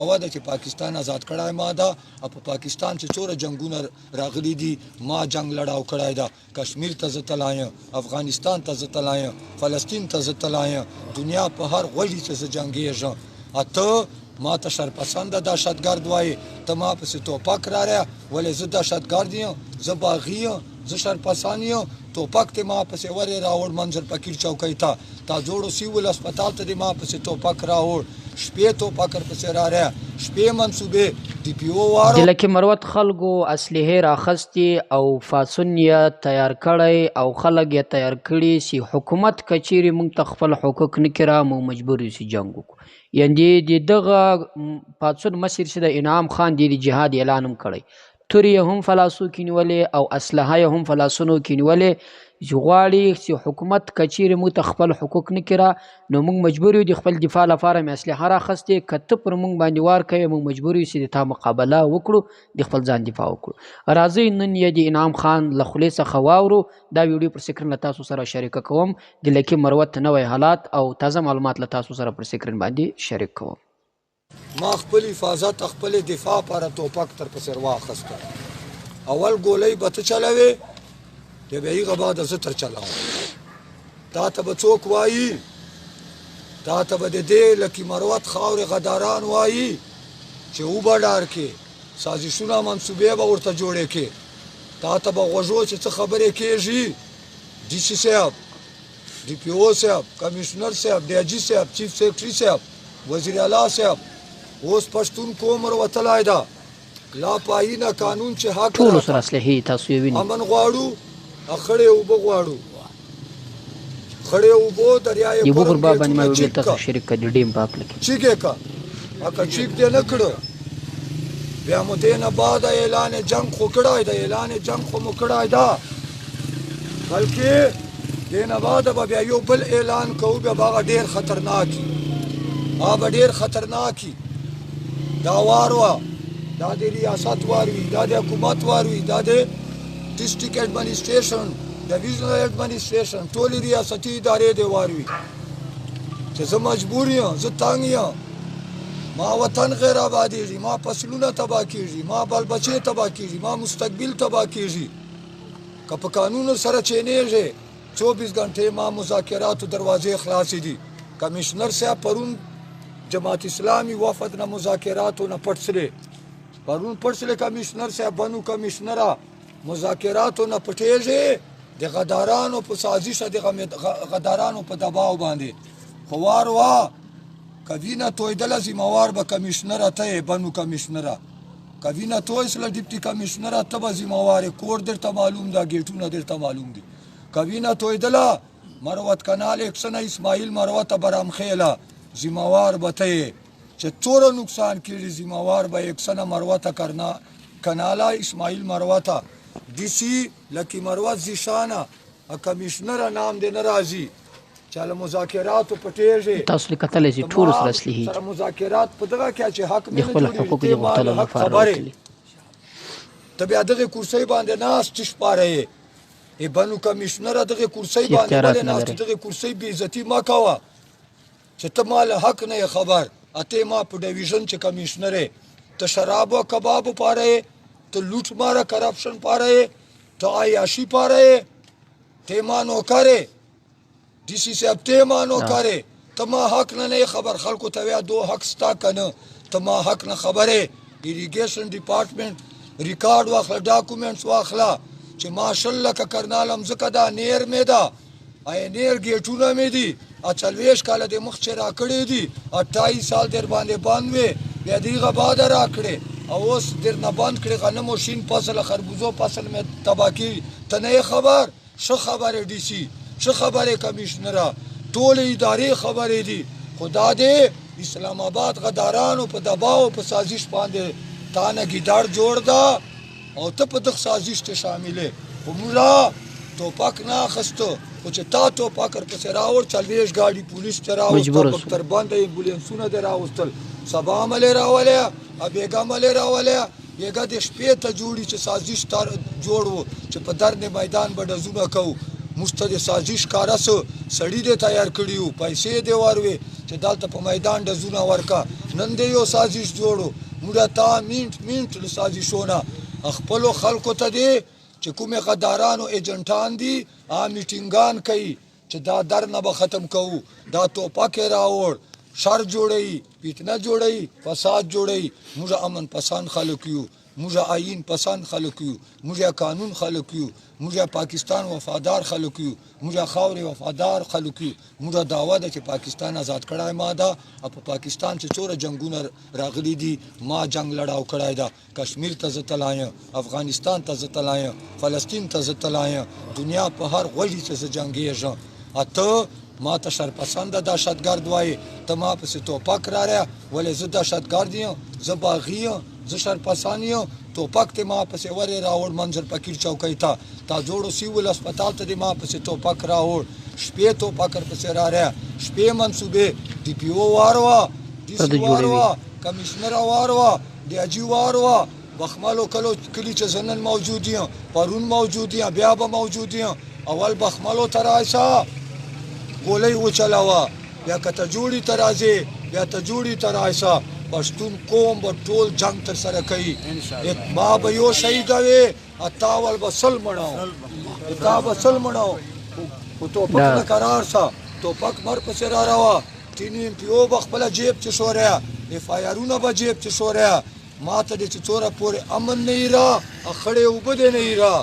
واده چې پاکستان آزاد کړای ما ده او په پاکستان چې څوره جنگونه راغلي دي ما جنگ لړاو کړای ده کشمیر ته زه تللی یم افغانستان ته زه تللی یم فلسطین ته زه تللی یم دنیا په هر غوږي چې زه جنګېږم ته ما ته شرپسنده دهشتګرد وایې ته ما پسې توپک راریا ولې زه دهشتګرد یم زه باغي یم زه شرپسند یم توپک ته ما پسې ورې راوړ منظر فقیر چوکۍ ته تا جوړو سیول هسپتال ته دې ما پسې توپک راوړ شپې توپکر پسې راریا شپې منصوبې ډي پي او وارو د لکې مروت خلکو اسلحې راخستې او فاسون یې تیار کړی او خلک یې تیار کړي چې حکومت کچېرې موږ ته خپل حقوق نه کړه موږ مجبور یو چې جنګ وکړو یعنې د دغه پاڅون مشر چې د انعام خان دی د جهاد اعلان هم کړی تورې یې هم فلاسو کې نیولې او اسلحه یې هم فلاسونو کې نیولې چې غواړي چې حکومت کچېرې موږ ته خپل حقوق نه کړه نو موږ مجبور یو د خپل دفاع لپاره مې اسلحه راخستې که ته پر موږ باندې وار کوې موږ مجبور یو چې د تا مقابله وکړو د خپل ځان دفاع وکړو راځئ نن یې د انعام خان له خولې څخه واورو دا ویډیو پر سکرین له تاسو سره شریکه کوم د لکې مروت نوی حالات او تازه معلومات له تاسو سره پر سکرین باندې شریک کوم ما خپل حفاظت خپل دفاع لپاره توپک تر پسې واخیسته اول ګولۍ به ته چلوې د بیا هغه بعد زه تر چلاوم تا ته به څوک وایي تا ته به د دې لکې مروت خاورې غداران وایي چې وبه ډار کې سازشونه منصوبې به ورته جوړې کې تا ته به غوږو چې څه خبرې کېږي ډي سي صاحب ډي پي او صاحب کمیشنر صاحب ډي جي صاحب چیف سیکرټري صاحب وزیر اعلی صاحب اوس پښتون کومر وتلی ده لا پایینه قانون چې حق ټولو سره اسلحې تاسو یې وینئ امن غواړو خړې اوبه غواړو خړې اوبو دریای یو پر باب باندې ما ویډیو تاسو شریک کړئ ډیم په خپل کې چیکې کا اکه چیک دې نه کړو بیا مو دې نه بعد اعلان جنگ خو کړای دا اعلان جنگ خو مو کړای دا بلکې دې نه بعد به بیا یو بل اعلان کوو بیا هغه ډېر خطرناکي هغه ډېر خطرناکي دا واروا دا د ریاست واروي دا د حکومت واروي دا د ډسټریکټ ایڈمنسټریشن ډیویژنل ایڈمنسټریشن ټولې ریاستي ادارې دی واروي چې زه مجبور یم زه تنګ یم ما وطن غیر آبادېږي ما فصلونه تباه کېږي ما بال بچې تباه کېږي ما مستقبل تباه کېږي که په قانونو سره چینېږي 24 غنټې ما مذاکراتو دروازې خلاصې دي کمیشنر صاحب پرون جماعت اسلامي وفد نه مذاکراتو نه پټ سلې پرون پټ سلې کمیشنر صاحب بنو کمیشنره مذاکراتو نه پټېږي د غدارانو په سازش د غدارانو په دباو باندې خو وار وا کوینه تویدله ذمہوار به کمیشنره ته بنو کمیشنره کوینه توی سره ډیپټي کمیشنره ته به ذمہوار کور درته معلوم ده ګیټونه درته معلوم دي کوینه تویدله مروت کنال اکسنه اسماعیل مروت برامخیله ذمہوار به ته چې څوره نقصان کړي ذمہوار به اکسنه مروت کرنا کنالا اسماعیل مروت D C lucky Marwat जिशाना कमिश्नर नाम दे नाराजी चल मुज़ाकरात पटेजे تاسو کتلې چې ټول سره اسلحې سره مذاکرات په دغه کې چې حق د خپل حقوق د مطالعه لپاره وکړي ته بیا دغه کرسۍ باندې ناس تشپاره ای بنو کمیشنر دغه کرسۍ باندې ناس دغه کرسۍ بې عزتي ما کاوه چې ته مال حق نه خبر اته ما په ډیویژن چې کمیشنر ته شراب او کباب پاره تو لوٹ مارا کرپشن پا رہے تو عیاشی پا رہے تے مانو کرے ڈی سی صاحب تے مانو کرے تما حق نہ نہیں خبر خلکو تویا دو حق ستا کنه تما حق نہ خبره ایریگیشن ډپارټمنټ ریکارډ واخلا ډاکومېنټس واخلا چې ماشاءالله ک کرنالم زکه دا نیر مې دا آی نیر ګیټونه مې دي اچلويش کاله د مخ چې را کړې دي 28 سال در باندې باندې بیا دیغه بعد را کړې او اوس در نه باند کړي غنمو شین فصل خربوزو فصل مې تباکی ته نه خبر شو خبره ډي سي شو خبره کمیشنره ټول ادارې خبرې دي خدا دې اسلام آباد غدارانو په دباو په سازش باندې تانه ګیدار جوړ دا او ته په دغه سازش ته شاملې ومولا توپک نه خستو خو چې تا توپک پسې راوړ چلويش ګاډي پولیس چراو تر باندې امبولانسونه دراوستل سبا عمل راولیا ابېګا عمل راولیا بیګا د شپې ته جوړي چې سازش تر جوړو چې په درنه میدان بډزونه کو مستد سازش کاراسو سړی دې تیار کړیو پیسې دې واروي چې دالته په میدان د زونه ورکا نن دې یو سازش جوړو موږ تا منټ له سازشونه خپلو خلکو ته دی چې کومې غداران او ایجنټان دي میټینګان کوي چې دا در نه به ختم کوو دا توپک یې راوړ شر جوړوي فتنه جوړوي فساد جوړوي موږ امن پسند خلک یو موږ آئین پسند خلک یو موږ قانون خلک یو موږ پاکستان وفادار خلک یو موږ خاورې وفادار خلک یو موږ دعوه ده چې پاکستان آزاد کړای ما ده او په پاکستان چې څوره جنګونه راغلي دي ما جنګ لړاو کړای ده کشمیر ته زه تللی یم افغانستان ته زه تللی یم فلسطین ته زه تللی یم دنیا په هر غوږي چې زه جنګېږم ته ما ته شرپسنده دهشتګرد وایي ته ما پسې توپک راریا ولې زه دهشتګرد یم زه باغي یم زه شرپسند یم توپک ته ما پسې ورې راوړ منظر فقیر چوکۍ ته تا جوړو سیول هسپتال ته دې ما پسې توپک راوړ شپې توپک پسې راریا شپې منصوبې ډي پي او واروا ډي سي واروا کمیشنر واروا ډي اجي واروا بخملو کلی چې زه نن موجود یم پرون موجود یم بیا به موجود یم اول بخملو ته راشه ګولۍ وچلوه بیا که ته جوړي ته راځې بیا ته جوړي ته راشه پښتون قوم به ټول جنګ تر سره کوي ما به یو شهید وې تا ول به سل مړاو تا به سل مړاو خو توپک نه قرار سه توپک مر پسې را روه ټیني ایم پي او به خپله جیب چې شوریا اف آی آرونه به جیب چې شوریا ما ته دې چې څوره پورې امن نه یې را خړې اوبه دې نه یې را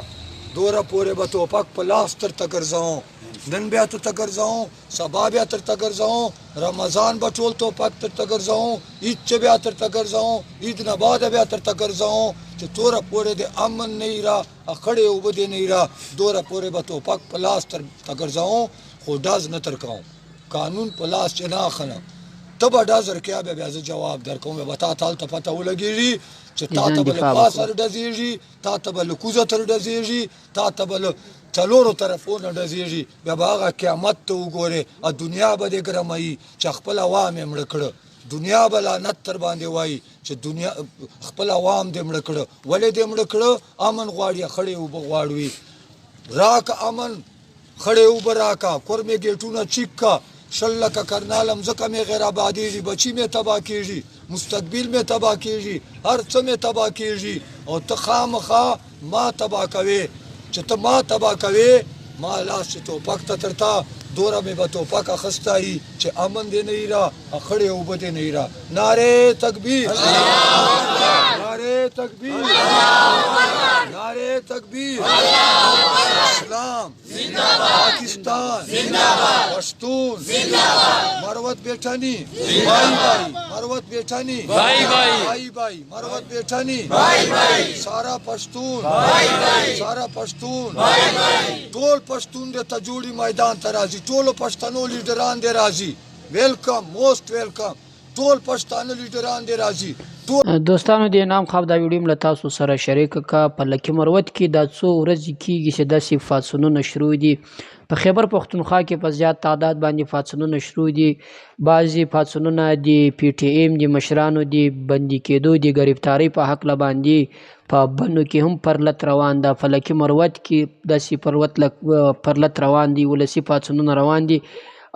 دوره پورې به توپک په لاس ترته ګرځوم نن بیا ترته ګرځوم سبا بیا ترته ګرځوم رمضان به ټول توپک ترته ګرځوم عید چې بیا ترته ګرځوم عید نه بعده بیا ترته ګرځوم چې توره پورې د امن نه یې را خړې اوبه دې نه یې را دوره پورې به توپک په لاس ترته ګرځوم خو ډز نه ترکوم قانون په لاس چې نه اخلم ته به ډز ورکیا بیا زه جواب درکوم به تا ته هلته پته ولګېږي چې تا ته به له پاسه ډزېږي تا ته به له کوزه تر ډزېږي تا ته به له څلورو طرفونو ډزېږي بیا به هغه قیامت ته وګورې او دنیا به دې ګرموي چې خپل عوام یې مړه کړه دنیا به لعنت تر باندې وایي چې دنیا خپل عوام دې مړه کړه ولې دې مړه کړه امن غواړي خړې اوبه غواړي راکه امن خړې اوبه راکه کور مې ګیټونه چیک کا شل لکه کرنالم ځکه مې غیر آبادېږي بچي مې تباه کېږي مستقبل مې تباه کېږي هر څه مې تباه کېږي او ته خامخا ما تباه کوې چې ته ما تباه کوې ما لاس چې توپک ته ترتا دوره مې به توپک اخیستی چې امن دې نه یې را خړې اوبه دې نه یې را نعرې تکبیر نعرې تکبیر نعرې تکبیر اسلام پاکستان پښتون مروت بیٹھانی بھائی بھائی مروت بیٹھانی بھائی بھائی مروت بیٹھانی سارا پښتون سارا پښتون ټول پښتون دې ته جوړي میدان ته راځي ټولو پښتنو لیډران دې راځي ویلکم موسٹ ویلکم ټول پښتانه لیډران دې راځي دوستانو د انعام خواب دا ویډیو له تاسو سره شریک کا په لکه مروت کې دا څو ورځې کېږي چې داسې پاڅونونه شروع دي په خیبر پښتونخوا کې په زیات تعداد باندې پاڅونونه شروع دي بعضې پاڅونونه د پی ټي ایم د مشرانو د بندي کېدو د ګرفتارۍ په هکله باندې په بنو کې هم پرلت روان ده په لکه مروت کې داسې پرلت روان دي ولسي پاڅونونه روان دي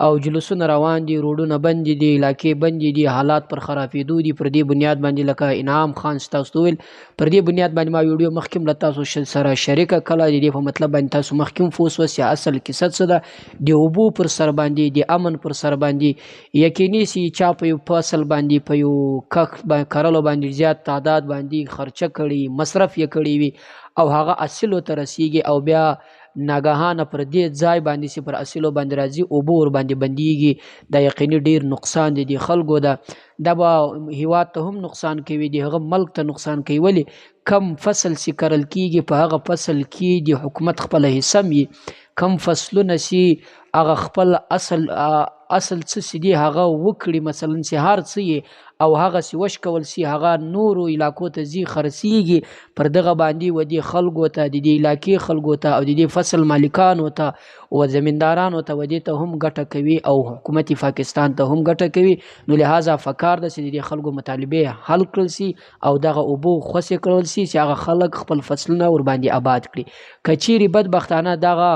او جلوسونه روان دي روډونه بند دي علاقې بندې دي حالات پر خرابېدو دي پر دې بنیاد باندې لکه انعام خان ستاسو ویل پر دې بنیاد باندې ما ویډیو مخکې له تاسو سره شریکه کړه د دې په مطلب باندې تاسو مخکې فوس وسې اصل کیسه څه ده د اوبو پر سر باندې د امن پر سر باندې یقیني سي چا په یو فصل باندې په یو کښ کرلو باندې زیات تعداد باندې خرچه کړي مصرف یې کړی وي او هغه اصلو ته رسیږي او بیا ناګهانه پر دې ځای باندې چې پر اصلو باندې راځي اوبه ور باندې بندیږي دا یقیني ډیر نقصان دی د خلکو دا به هیواد ته هم نقصان کوي د هغه ملک ته نقصان کوي ولې کم فصل چې کرل کیږي په هغه فصل کې د حکومت خپله حصه وي کم فصلونه چې هغه خپل اصل څه دي هغه وکړي مثلا چې هر څه او هغه سی وش کول سی هغه نورو علاقو ته زی خرسیږي پر دغه باندې و دي خلکو ته د دې علاقې خلکو ته او د دې فصل مالکانو ته او زمیندارانو ته و دې ته هم ګټه کوي او حکومت پاکستان ته هم ګټه کوي نو لہذا فکار د دې خلکو مطالبه حل کړل سي او دغه اوبو خوسې کړل سي چې هغه خلک خپل فصلونه ور باندې آباد کړي کچيري بدبختانه دغه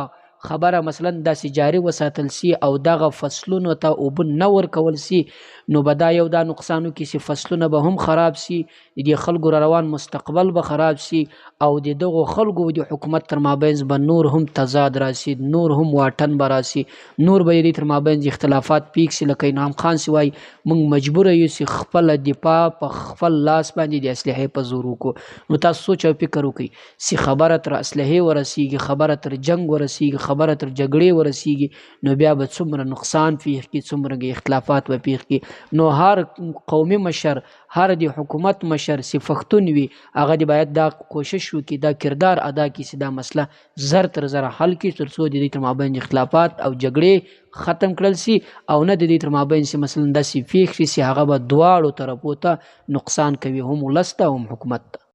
خبره مثلا داسې جاری وساتل سي او دغه فصلونو ته اوبه نه ورکول سي نو به دا یو دا نقصانو کې چې فصلونه به هم خراب سي، د دې خلکو را روان مستقبل به خراب سي، او د دغو خلکو د حکومت تر مابینځ به نور هم تضاد راسي، نور هم واټن به راسي، نور به د تر مابینځ اختلافات پیښ سي. لکه انعام خان سي وایي موږ مجبوره یو چې خپله دفاع په خپل لاس باندې د اسلحې په زور وکړو. نو تاسو سوچ او فکر وکړئ چې خبره تر اسلحې ورسیږي، خبره تر جنګ ورسیږي، خبره تر جګړې ورسیږي، نو بیا به څومره نقصان پیښ کړي، څومره اختلافات به پیښ کړي. نو هر قومي مشر، هر د حکومت مشر چې پښتون وي، هغه د باید دا کوشش وکړي، دا کردار ادا کړي چې دا مسله زر تر زره حل کړي، تر څو د دې تر مابین اختلافات او جګړې ختم کړل سي، او نه د دې تر مابین چې مثلا داسې پیښ شي چې هغه به دواړو طرفو ته نقصان کوي، هم ولس ته هم حکومت ته.